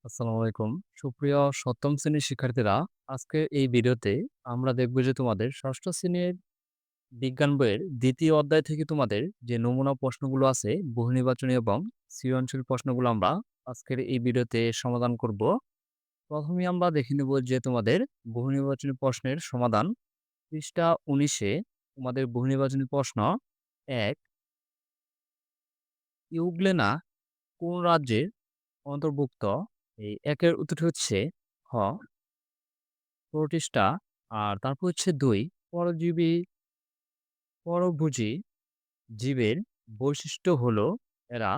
আসসালামু আলাইকুম। সুপ্রিয় সপ্তম শ্রেণীর শিক্ষার্থীরা, আজকে এই ভিডিওতে আমরা দেখব যে তোমাদের ষষ্ঠ শ্রেণীর বিজ্ঞান বইয়ের ২য় অধ্যায় থেকে তোমাদের যে নমুনা প্রশ্নগুলো আছে, বহু নির্বাচনী এবং সৃজনশীল প্রশ্নগুলো আমরা আজকের এই ভিডিওতে সমাধান করব। প্রথমেই আমরা দেখে নেব যে তোমাদের বহু নির্বাচনী প্রশ্নের সমাধান। পৃষ্ঠা ১৯ এ তোমাদের বহু নির্বাচনী প্রশ্ন ১, ইউগ্লেনা কোন রাজ্যের অন্তর্ভুক্ত? এই ১ এর উত্তরটি হচ্ছে খ, প্রোটিস্টা। আর তারপর হচ্ছে ২, পরজীবী পরভোজী জীবের বৈশিষ্ট্য হলো এরা,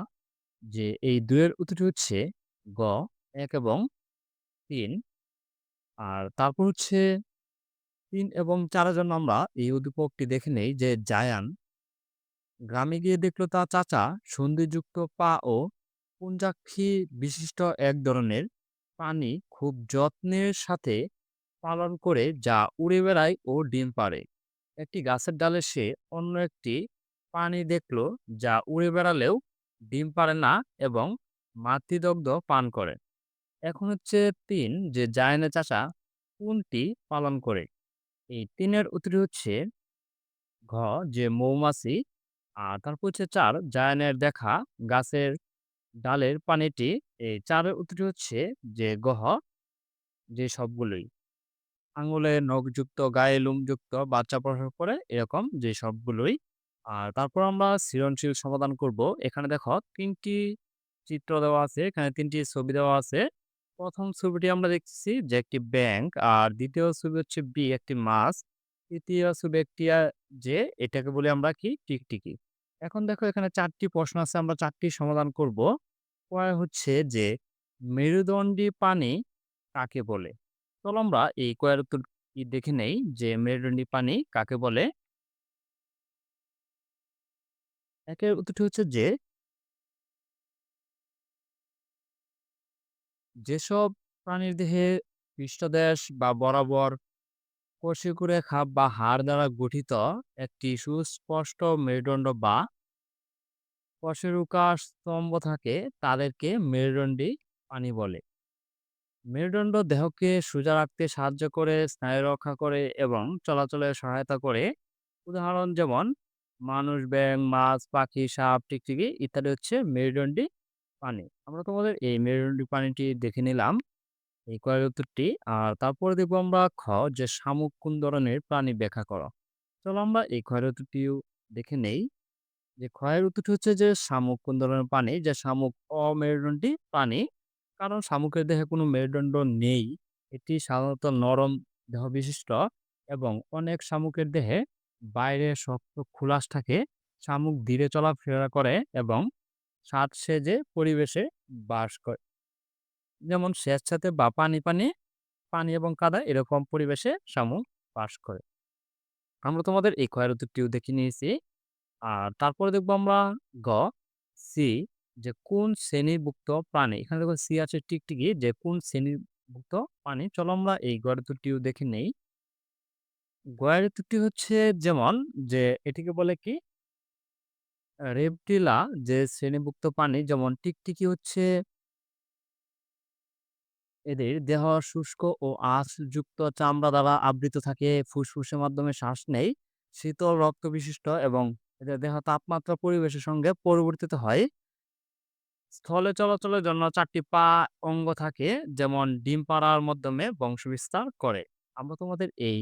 যে এই ২ এর উত্তরটি হচ্ছে গ, ১ এবং ৩। আর তারপর হচ্ছে ৩ এবং ৪ এর জন্য আমরা এই উদ্দীপকটি দেখে নেই যে জায়ান গ্রামে গিয়ে দেখল তার চাচা সন্ধিযুক্ত পা ও পুঞ্জাক্ষী বিশিষ্ট এক ধরনের প্রাণী খুব যত্নের সাথে পালন করে, যা উড়ে বেড়ায় ও ডিম পাড়ে। একটি গাছের ডালে সে অন্য একটি প্রাণী দেখল, যা উড়ে বেড়ালেও ডিম পাড়ে না এবং মাতৃদগ্ধ পান করে। এখন হচ্ছে ৩, যে জায়ানের চাচা কোনটি পালন করে? এই ৩ এর উত্তরটি হচ্ছে ঘ, যে মৌমাছি। আর তারপর হচ্ছে ৪, জায়ানের দেখা গাছের ডালের পানিটি। এই ৪ এর উত্তরটি হচ্ছে যে গহ, যে সবগুলোই। আঙুলে নখযুক্ত, গায়ে লোমযুক্ত, বাচ্চা প্রসব করে, এরকম যে সবগুলোই। আর তারপর আমরা সৃজনশীল সমাধান করব। এখানে দেখো ৩ টি চিত্র দেওয়া আছে, এখানে ৩ টি ছবি দেওয়া আছে। ১ম ছবিটি আমরা দেখতেছি যে একটি ব্যাংক, আর ২য় ছবি হচ্ছে একটি মাছ। ৩য় ছবি একটি যে এটাকে বলি আমরা কি টিকটিকি। এখন দেখো এখানে ৪ টি প্রশ্ন আছে, আমরা ৪ টি সমাধান করব। হচ্ছে যে মেরুদণ্ডী প্রাণী কাকে বলে? চলো আমরা এই কয়ের উত্তরটি দেখে নেই যে মেরুদণ্ডী প্রাণী কাকে বলে। একের উত্তরটি হচ্ছে যে যেসব প্রাণীর দেহে পৃষ্ঠদেশ বা বরাবর কোষীয় খাপ বা হাড় দ্বারা গঠিত একটি সুস্পষ্ট মেরুদণ্ড বা কশেরুকা স্তম্ভ থাকে, তাদেরকে মেরুদণ্ডী প্রাণী বলে। মেরুদণ্ড দেহকে সোজা রাখতে সাহায্য করে, স্নায়ু রক্ষা করে এবং চলাচলে সহায়তা করে। উদাহরণ যেমন মানুষ, ব্যাঙ, মাছ, পাখি, সাপ, টিকটিকি ইত্যাদি হচ্ছে মেরুদণ্ডী প্রাণী। আমরা তোমাদের এই মেরুদণ্ডী প্রাণীটি দেখে নিলাম, এই কয়ের উত্তরটি। আর তারপরে দেখবো আমরা খ, যে শামুক কোন ধরনের প্রাণী ব্যাখ্যা করো। চলো আমরা এই ক্ষয়ের উত্তরটিও দেখে নেই, যে ক্ষয়ের উত্তরটি হচ্ছে যে শামুক কোন ধরনের প্রাণী, যে শামুক অমেরুদণ্ডী প্রাণী। কারণ শামুকের দেহে কোনো মেরুদণ্ড নেই। এটি সাধারণত নরম দেহ বিশিষ্ট এবং অনেক শামুকের দেহে বাইরে শক্ত খোলাস থাকে। শামুক ধীরে চলাফেরা করে এবং স্বাদসেজে পরিবেশে বাস করে। যেমন স্বেচ্ছাতে বা পানি এবং কাদা এরকম পরিবেশে শামুক বাস করে। আমরা তোমাদের এই ক্ষয়ের উত্তরটিও দেখে নিয়েছি। আর তারপরে দেখবো আমরা গ, সি, যে কোন শ্রেণীভুক্ত প্রাণী। এখানে দেখো সি আছে টিকটিকি, যে কোন শ্রেণীভুক্ত প্রাণী। চলো আমরা এই গয়ের উত্তরটিও দেখে নেই। গয়ের উত্তরটি হচ্ছে যেমন, যে এটিকে বলে কি রেপটিলা, যে শ্রেণীভুক্ত প্রাণী। যেমন টিকটিকি হচ্ছে, এদের দেহ শুষ্ক ও আঁশযুক্ত চামড়া দ্বারা আবৃত থাকে, ফুসফুসের মাধ্যমে শ্বাস নেয়, শীতল রক্ত বিশিষ্ট এবং এদের দেহ তাপমাত্রা পরিবেশের সঙ্গে পরিবর্তিত হয়। স্থলে চলাচলের জন্য ৪ টি পা অঙ্গ থাকে, যেমন ডিম পাড়ার মাধ্যমে বংশবিস্তার করে। আমরা তোমাদের এই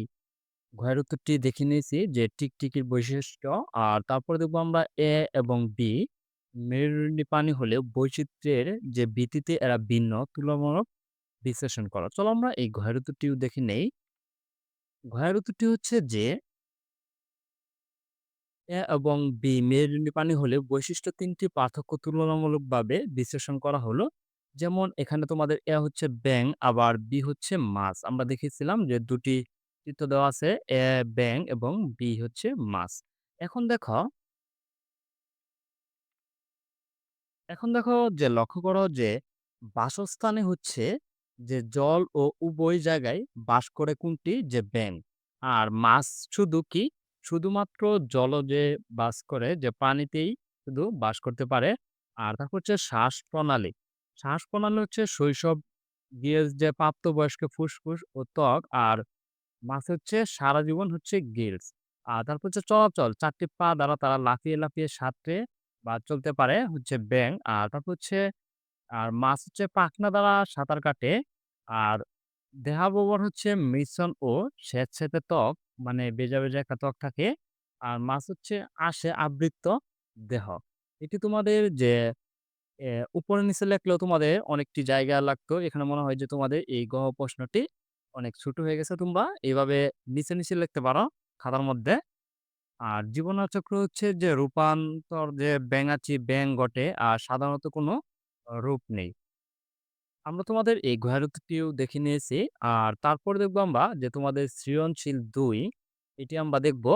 ঘয়ের উত্তরটি দেখে নিয়েছি, যে টিকটিকির বৈশিষ্ট্য। আর তারপরে দেখবো আমরা এ এবং বি, মেরুদণ্ডী প্রাণী হলেও বৈচিত্র্যের যে ভিত্তিতে এরা ভিন্ন, তুলনামূলক বিশ্লেষণ করা। চলো আমরা এই ঘয়ের উত্তরটিও দেখে নেই। ঘয়ের উত্তরটি হচ্ছে যে এ এবং বি মেরুদণ্ডী প্রাণী হলে বৈশিষ্ট্য ৩ টি পার্থক্য তুলনামূলকভাবে বিশ্লেষণ করা হলো। যেমন এখানে তোমাদের এ হচ্ছে ব্যাঙ, আবার বি হচ্ছে মাছ। আমরা দেখেছিলাম যে ২ টি চিত্র দেওয়া আছে, এ ব্যাঙ এবং বি হচ্ছে মাছ। এখন দেখো এখন দেখো যে লক্ষ্য করো যে বাসস্থানে হচ্ছে যে জল ও উভয় জায়গায় বাস করে কোনটি, যে ব্যাঙ। আর মাছ শুধু কি শুধুমাত্র জলজে বাস করে, যে পানিতেই শুধু বাস করতে পারে। আর তারপর হচ্ছে শ্বাস প্রণালী হচ্ছে শৈশব গিলস যে প্রাপ্তবয়স্ক ফুসফুস ও ত্বক। আর মাছ হচ্ছে সারা জীবন হচ্ছে গিলস। আর তারপর হচ্ছে চলাচল। ৪ টি পা দ্বারা তারা লাফিয়ে, লাফিয়ে সাঁতরে বা চলতে পারে হচ্ছে ব্যাঙ। আর তারপর হচ্ছে মাছ হচ্ছে পাখনা দ্বারা সাঁতার কাটে। আর দেহাবরণ হচ্ছে মিশ্রণ ও স্যাঁতসেঁতে ত্বক, মানে বেজা, বেজা একটা ত্বক থাকে। আর মাছ হচ্ছে আঁশে আবৃত দেহ। এটি তোমাদের যে উপরে নিচে লেখলেও তোমাদের অনেকটি জায়গা লাগতো। এখানে মনে হয় যে তোমাদের এই প্রশ্নটি অনেক ছোট হয়ে গেছে। তোমরা এভাবে নিচে, নিচে লিখতে পারো খাতার মধ্যে। আর জীবনচক্র হচ্ছে যে রূপান্তর যে ব্যাঙাচি ব্যাঙ ঘটে আর সাধারণত কোনো রূপ নেই। আমরা তোমাদের এই ঘোরারুটিও দেখে নিয়েছি। আর তারপরে দেখবো আমরা যে তোমাদের সৃজনশীল ২ এটি আমরা দেখব।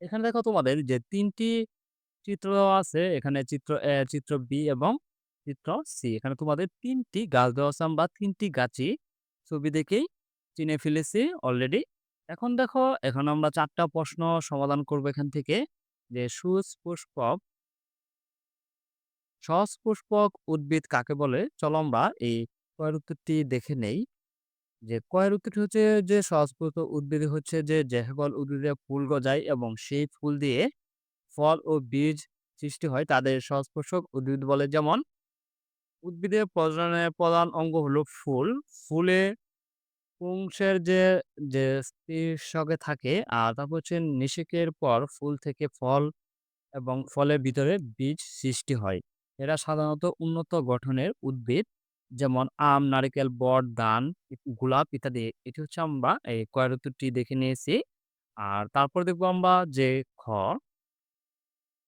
এখানে দেখো তোমাদের যে ৩ টি চিত্র দেওয়া আছে। এখানে চিত্র এ, চিত্র বি এবং চিত্র সি। এখানে তোমাদের ৩ টি গাছ দেওয়া আছে। আমরা ৩ টি গাছই ছবি দেখেই চিনে ফেলেছি অলরেডি। এখন দেখো, এখন আমরা ৪ টা প্রশ্ন সমাধান করব এখান থেকে। যে সপুষ্পক উদ্ভিদ কাকে বলে? চলো আমরা এই কয়ের উত্তরটি দেখে নেই। যে কয়ের উত্তরটি হচ্ছে যে সপুষ্পক উদ্ভিদ হচ্ছে যে সকল উদ্ভিদে ফুল গজায় এবং সেই ফুল দিয়ে ফল ও বীজ সৃষ্টি হয় তাদের সপুষ্পক উদ্ভিদ বলে। যেমন উদ্ভিদের প্রজননের প্রধান অঙ্গ হলো ফুল। ফুলে পুংসের যে শীর্ষকে থাকে। আর তারপর হচ্ছে নিষেকের পর ফুল থেকে ফল এবং ফলের ভিতরে বীজ সৃষ্টি হয়। এরা সাধারণত উন্নত গঠনের উদ্ভিদ। যেমন আম, নারিকেল, বট, ধান, গোলাপ ইত্যাদি। এটি হচ্ছে আমরা এই কয়ের উত্তরটি দেখে নিয়েছি। আর তারপর দেখবো আমরা যে খ,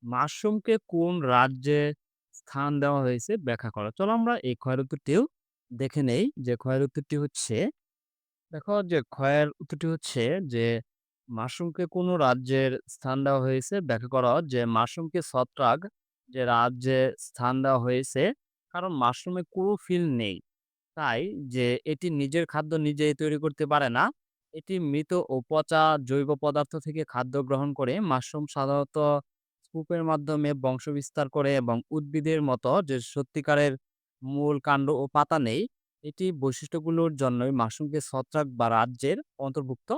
মাশরুমকে কোন রাজ্যে স্থান দেওয়া হয়েছে ব্যাখ্যা করো। চলো আমরা এই ক্ষয়ের উত্তরটিও দেখে নেই। যে ক্ষয়ের উত্তরটি হচ্ছে, দেখো যে ক্ষয়ের উত্তরটি হচ্ছে যে মাশরুমকে কোন রাজ্যের স্থান দেওয়া হয়েছে ব্যাখ্যা করা। যে মাশরুমকে ছত্রাক যে রাজ্যে স্থান দেওয়া হয়েছে, কারণ মাশরুমে ক্লোরোফিল নেই। তাই যে এটি নিজের খাদ্য নিজেই তৈরি করতে পারে না। এটি মৃত ও পচা জৈব পদার্থ থেকে খাদ্য গ্রহণ করে। মাশরুম সাধারণত স্তূপের মাধ্যমে বংশবিস্তার করে এবং উদ্ভিদের মতো যে সত্যিকারের মূল, কাণ্ড ও পাতা নেই। এটি বৈশিষ্ট্যগুলোর জন্যই মাশরুমকে ছত্রাক বা রাজ্যের অন্তর্ভুক্ত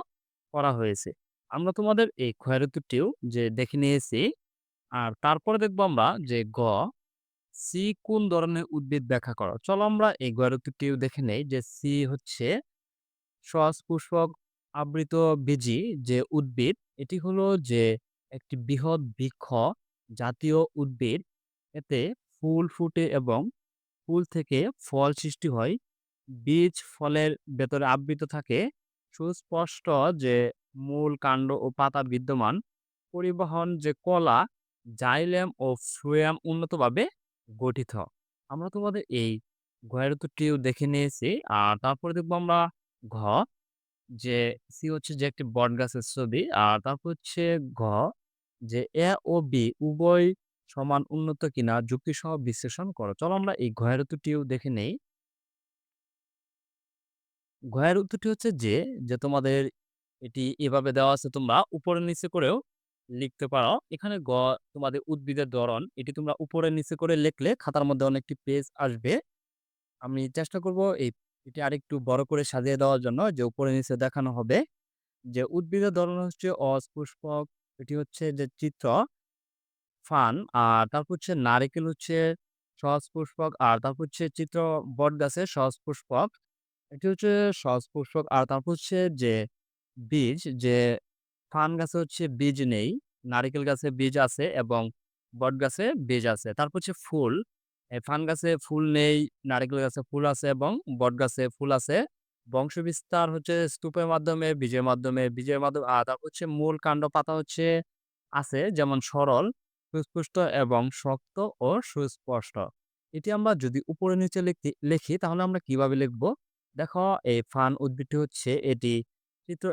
করা হয়েছে। আমরা তোমাদের এই ক্ষয়ের উত্তরটিও যে দেখে নিয়েছি। আর তারপরে দেখবো আমরা যে সি কোন ধরনের উদ্ভিদ ব্যাখ্যা করো। চলো আমরা এই গয়ের উত্তরটিও দেখে নেই। যে সি হচ্ছে সপুষ্পক আবৃতবীজী যে উদ্ভিদ। এটি হলো যে একটি বৃহৎ বৃক্ষ জাতীয় উদ্ভিদ। এতে ফুল ফুটে এবং ফুল থেকে ফল সৃষ্টি হয়। বীজ ফলের ভেতরে আবৃত থাকে। সুস্পষ্ট যে মূল, কাণ্ড ও পাতা বিদ্যমান। পরিবহন যে কলা, জাইলেম ও ফ্লোয়েম উন্নতভাবে গঠিত। আমরা তোমাদের এই ঘয়ের উত্তরটিও দেখে নিয়েছি। আর তারপরে দেখবো আমরা ঘ, যে সি হচ্ছে যে একটি বটগাছের ছবি। আর তারপর হচ্ছে ঘ, যে এ ও বি উভয় সমান উন্নত কিনা যুক্তিসহ বিশ্লেষণ করো। চলো আমরা এই ঘয়ের উত্তরটিও দেখে নেই। ঘয়ের উত্তরটি হচ্ছে যে তোমাদের এটি এভাবে দেওয়া আছে, তোমরা উপরে নিচে করেও লিখতে পারো। এখানে তোমাদের উদ্ভিদের ধরন, এটি তোমরা উপরে নিচে করে লিখলে খাতার মধ্যে অনেকটি পেজ আসবে। আমি চেষ্টা করব এটি আরেকটু বড় করে সাজিয়ে দেওয়ার জন্য, যে উপরে নিচে দেখানো হবে। যে উদ্ভিদের ধরন হচ্ছে অসপুষ্পক, এটি হচ্ছে যে চিত্র ফান। আর তারপর হচ্ছে নারিকেল হচ্ছে সপুষ্পক। আর তারপর হচ্ছে চিত্র বটগাছের সপুষ্পক। এটি হচ্ছে সপুষ্পক। আর তারপর হচ্ছে যে বীজ, যে ফান গাছে হচ্ছে বীজ নেই, নারিকেল গাছে বীজ আছে এবং বটগাছে বীজ আছে। তারপর হচ্ছে ফুল, ফান গাছে ফুল নেই, নারিকেল গাছে ফুল আছে এবং বটগাছে ফুল আছে। বংশবিস্তার হচ্ছে স্তূপের মাধ্যমে, বীজের মাধ্যমে। আর তারপর হচ্ছে মূল, কাণ্ড, পাতা হচ্ছে আছে, যেমন সরল, সুস্পষ্ট এবং শক্ত ও সুস্পষ্ট। এটি আমরা যদি উপরে নিচে লিখি তাহলে আমরা কিভাবে লিখব? দেখো, এই ফান উদ্ভিদটি হচ্ছে এটি চিত্র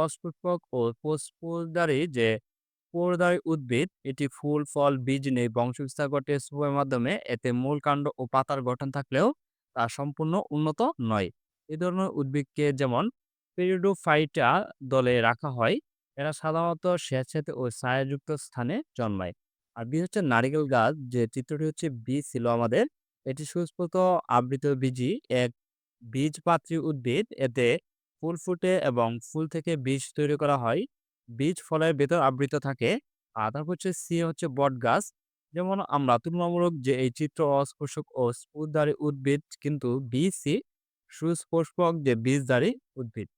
অসপুষ্পক ও পুষ্পধারী যে পর্দায় উদ্ভিদ। এটি ফুল, ফল, বীজ নেই, বংশবিস্তার ঘটে স্তূপের মাধ্যমে। এতে মূল, কাণ্ড ও পাতার গঠন থাকলেও তা সম্পূর্ণ উন্নত নয়। এ ধরনের উদ্ভিদকে যেমন পেরিডোফাইটা দলে রাখা হয়। এরা সাধারণত স্যাঁতসেঁতে ও ছায়াযুক্ত স্থানে জন্মায়। আর বি হচ্ছে নারিকেল গাছ, যে চিত্রটি হচ্ছে বি ছিল আমাদের। এটি সুস্পষ্ট আবৃতবীজী এক বীজপাত্রী উদ্ভিদ। এতে ফুল ফোটে এবং ফুল থেকে বীজ তৈরি করা হয়। বীজ ফলের ভেতর আবৃত থাকে। আর তারপর হচ্ছে সি হচ্ছে বটগাছ। যেমন আমরা তুলনামূলক যে এই চিত্র অস্পর্শক ও স্পুরধারী উদ্ভিদ, কিন্তু বি, সি সুস্পর্শক যে বীজধারী উদ্ভিদ।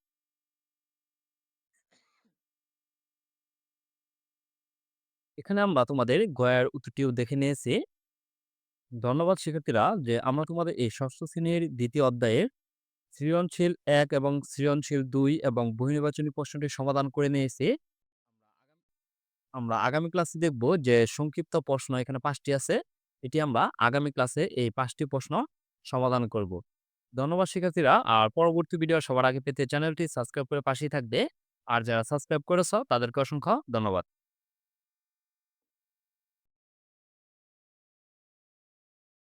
এখানে আমরা তোমাদের গয়ার উত্তরটিও দেখে নিয়েছি। ধন্যবাদ শিক্ষার্থীরা, যে আমরা তোমাদের এই ষষ্ঠ শ্রেণীর ২য় অধ্যায়ের সৃজনশীল ১ এবং সৃজনশীল ২ এবং বহুনির্বাচনী প্রশ্নটি সমাধান করে নিয়েছি। আমরা আগামী ক্লাসে দেখব যে সংক্ষিপ্ত প্রশ্ন এখানে ৫ টি আছে। এটি আমরা আগামী ক্লাসে এই ৫ টি প্রশ্ন সমাধান করব। ধন্যবাদ শিক্ষার্থীরা। আর পরবর্তী ভিডিও সবার আগে পেতে চ্যানেলটি সাবস্ক্রাইব করে পাশেই থাকবে। আর যারা সাবস্ক্রাইব করেছ তাদেরকে অসংখ্য ধন্যবাদ।